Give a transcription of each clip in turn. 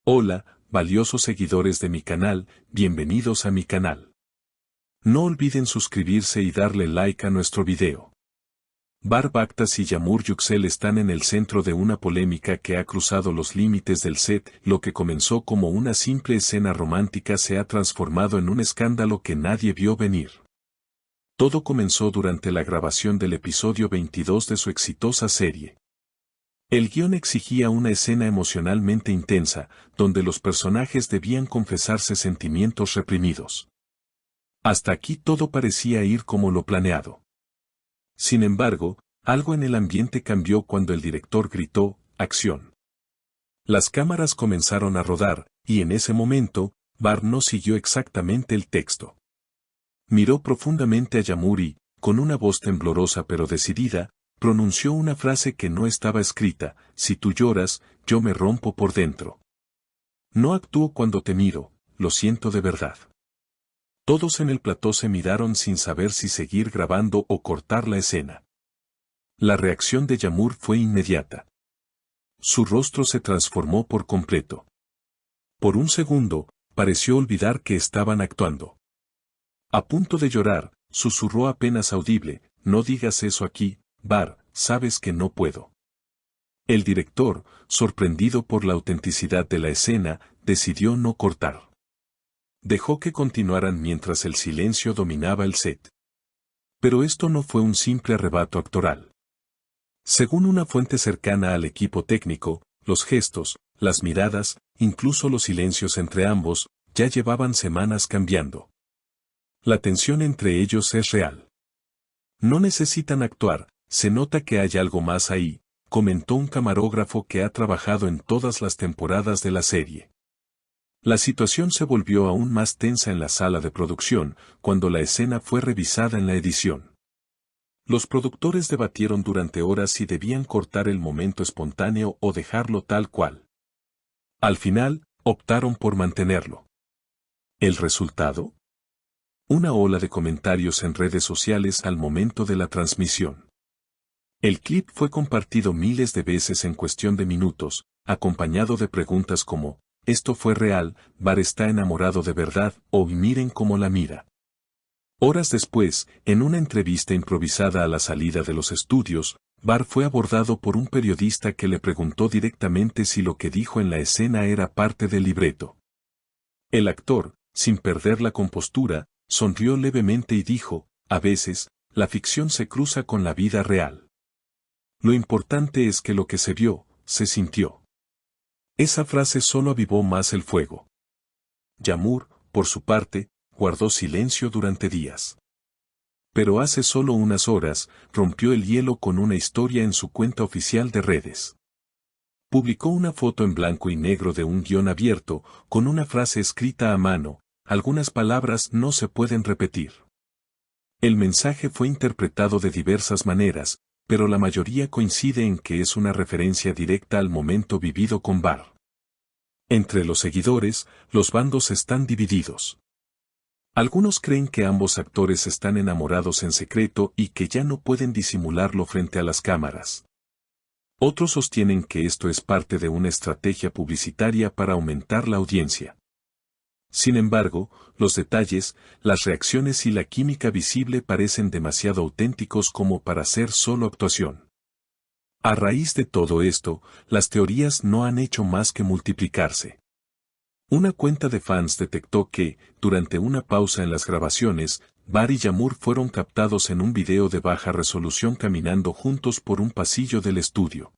Hola, valiosos seguidores de mi canal, bienvenidos a mi canal. No olviden suscribirse y darle like a nuestro video. Bar Bakhtas y Yağmur Yüksel están en el centro de una polémica que ha cruzado los límites del set. Lo que comenzó como una simple escena romántica se ha transformado en un escándalo que nadie vio venir. Todo comenzó durante la grabación del episodio 22 de su exitosa serie. El guión exigía una escena emocionalmente intensa, donde los personajes debían confesarse sentimientos reprimidos. Hasta aquí todo parecía ir como lo planeado. Sin embargo, algo en el ambiente cambió cuando el director gritó, ¡acción! Las cámaras comenzaron a rodar, y en ese momento, Bar no siguió exactamente el texto. Miró profundamente a Yağmur y, con una voz temblorosa pero decidida, pronunció una frase que no estaba escrita: si tú lloras, yo me rompo por dentro. No actúo cuando te miro, lo siento de verdad. Todos en el plató se miraron sin saber si seguir grabando o cortar la escena. La reacción de Yağmur fue inmediata. Su rostro se transformó por completo. Por un segundo, pareció olvidar que estaban actuando. A punto de llorar, susurró apenas audible: no digas eso aquí, Bar, sabes que no puedo. El director, sorprendido por la autenticidad de la escena, decidió no cortar. Dejó que continuaran mientras el silencio dominaba el set. Pero esto no fue un simple arrebato actoral. Según una fuente cercana al equipo técnico, los gestos, las miradas, incluso los silencios entre ambos, ya llevaban semanas cambiando. La tensión entre ellos es real. No necesitan actuar, se nota que hay algo más ahí, comentó un camarógrafo que ha trabajado en todas las temporadas de la serie. La situación se volvió aún más tensa en la sala de producción, cuando la escena fue revisada en la edición. Los productores debatieron durante horas si debían cortar el momento espontáneo o dejarlo tal cual. Al final, optaron por mantenerlo. ¿El resultado? Una ola de comentarios en redes sociales al momento de la transmisión. El clip fue compartido miles de veces en cuestión de minutos, acompañado de preguntas como: ¿esto fue real? ¿Bar está enamorado de verdad? O miren cómo la mira. Horas después, en una entrevista improvisada a la salida de los estudios, Bar fue abordado por un periodista que le preguntó directamente si lo que dijo en la escena era parte del libreto. El actor, sin perder la compostura, sonrió levemente y dijo: a veces, la ficción se cruza con la vida real. Lo importante es que lo que se vio, se sintió. Esa frase solo avivó más el fuego. Yağmur, por su parte, guardó silencio durante días. Pero hace solo unas horas, rompió el hielo con una historia en su cuenta oficial de redes. Publicó una foto en blanco y negro de un guión abierto, con una frase escrita a mano: algunas palabras no se pueden repetir. El mensaje fue interpretado de diversas maneras, pero la mayoría coincide en que es una referencia directa al momento vivido con Bar. Entre los seguidores, los bandos están divididos. Algunos creen que ambos actores están enamorados en secreto y que ya no pueden disimularlo frente a las cámaras. Otros sostienen que esto es parte de una estrategia publicitaria para aumentar la audiencia. Sin embargo, los detalles, las reacciones y la química visible parecen demasiado auténticos como para ser solo actuación. A raíz de todo esto, las teorías no han hecho más que multiplicarse. Una cuenta de fans detectó que, durante una pausa en las grabaciones, Bar y Yağmur fueron captados en un video de baja resolución caminando juntos por un pasillo del estudio.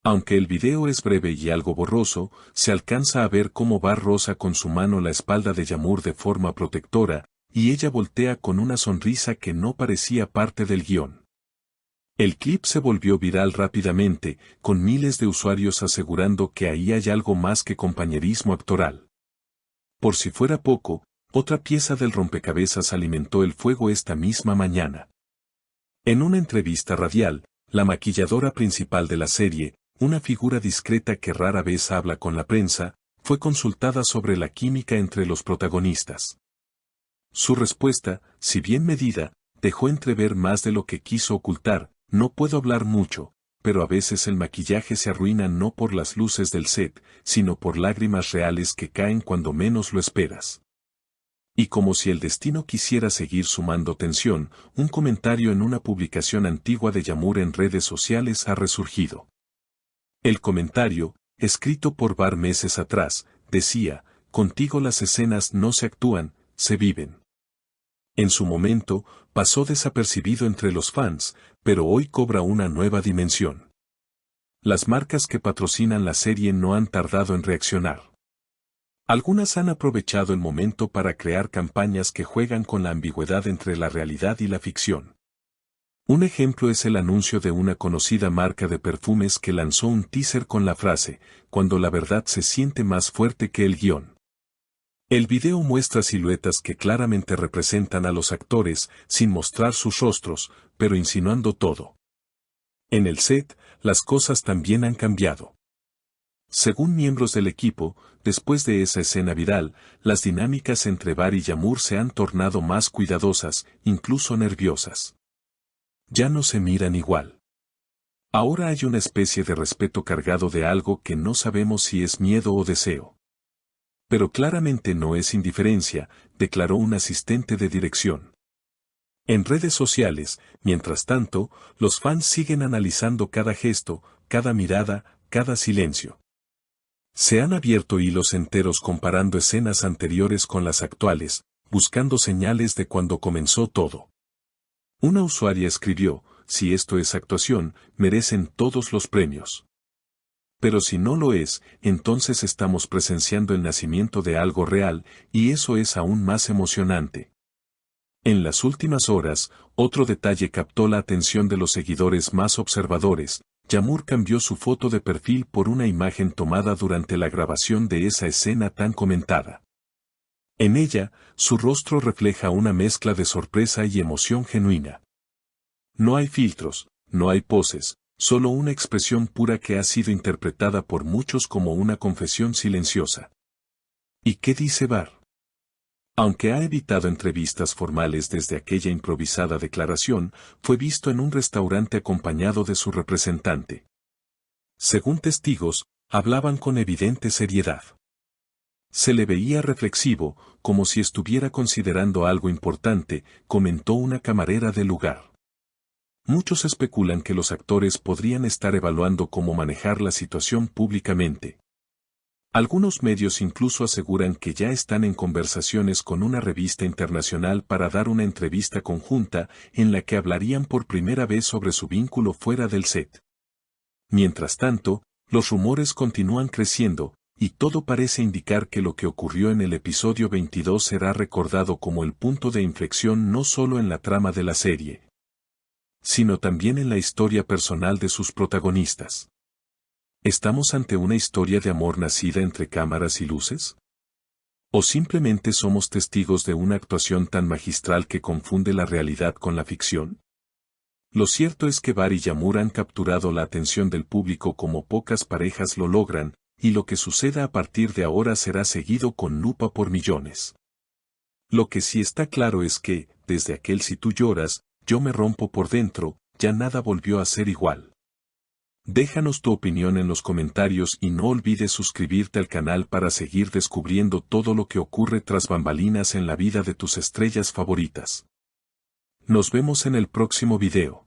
Aunque el video es breve y algo borroso, se alcanza a ver cómo Bar roza con su mano la espalda de Yağmur de forma protectora, y ella voltea con una sonrisa que no parecía parte del guión. El clip se volvió viral rápidamente, con miles de usuarios asegurando que ahí hay algo más que compañerismo actoral. Por si fuera poco, otra pieza del rompecabezas alimentó el fuego esta misma mañana. En una entrevista radial, la maquilladora principal de la serie, una figura discreta que rara vez habla con la prensa, fue consultada sobre la química entre los protagonistas. Su respuesta, si bien medida, dejó entrever más de lo que quiso ocultar: no puedo hablar mucho, pero a veces el maquillaje se arruina no por las luces del set, sino por lágrimas reales que caen cuando menos lo esperas. Y como si el destino quisiera seguir sumando tensión, un comentario en una publicación antigua de Yamur en redes sociales ha resurgido. El comentario, escrito por Bar meses atrás, decía: contigo las escenas no se actúan, se viven. En su momento, pasó desapercibido entre los fans, pero hoy cobra una nueva dimensión. Las marcas que patrocinan la serie no han tardado en reaccionar. Algunas han aprovechado el momento para crear campañas que juegan con la ambigüedad entre la realidad y la ficción. Un ejemplo es el anuncio de una conocida marca de perfumes que lanzó un teaser con la frase: cuando la verdad se siente más fuerte que el guión. El video muestra siluetas que claramente representan a los actores, sin mostrar sus rostros, pero insinuando todo. En el set, las cosas también han cambiado. Según miembros del equipo, después de esa escena viral, las dinámicas entre Bar y Yamur se han tornado más cuidadosas, incluso nerviosas. Ya no se miran igual. Ahora hay una especie de respeto cargado de algo que no sabemos si es miedo o deseo. Pero claramente no es indiferencia, declaró un asistente de dirección. En redes sociales, mientras tanto, los fans siguen analizando cada gesto, cada mirada, cada silencio. Se han abierto hilos enteros comparando escenas anteriores con las actuales, buscando señales de cuando comenzó todo. Una usuaria escribió: si esto es actuación, merecen todos los premios. Pero si no lo es, entonces estamos presenciando el nacimiento de algo real, y eso es aún más emocionante. En las últimas horas, otro detalle captó la atención de los seguidores más observadores. Yamur cambió su foto de perfil por una imagen tomada durante la grabación de esa escena tan comentada. En ella, su rostro refleja una mezcla de sorpresa y emoción genuina. No hay filtros, no hay poses, solo una expresión pura que ha sido interpretada por muchos como una confesión silenciosa. ¿Y qué dice Bar? Aunque ha evitado entrevistas formales desde aquella improvisada declaración, fue visto en un restaurante acompañado de su representante. Según testigos, hablaban con evidente seriedad. Se le veía reflexivo, como si estuviera considerando algo importante, comentó una camarera del lugar. Muchos especulan que los actores podrían estar evaluando cómo manejar la situación públicamente. Algunos medios incluso aseguran que ya están en conversaciones con una revista internacional para dar una entrevista conjunta en la que hablarían por primera vez sobre su vínculo fuera del set. Mientras tanto, los rumores continúan creciendo, y todo parece indicar que lo que ocurrió en el episodio 22 será recordado como el punto de inflexión no solo en la trama de la serie, sino también en la historia personal de sus protagonistas. ¿Estamos ante una historia de amor nacida entre cámaras y luces? ¿O simplemente somos testigos de una actuación tan magistral que confunde la realidad con la ficción? Lo cierto es que Bar y Yamur han capturado la atención del público como pocas parejas lo logran, y lo que suceda a partir de ahora será seguido con lupa por millones. Lo que sí está claro es que, desde aquel Si tú lloras, yo me rompo por dentro, ya nada volvió a ser igual. Déjanos tu opinión en los comentarios y no olvides suscribirte al canal para seguir descubriendo todo lo que ocurre tras bambalinas en la vida de tus estrellas favoritas. Nos vemos en el próximo video.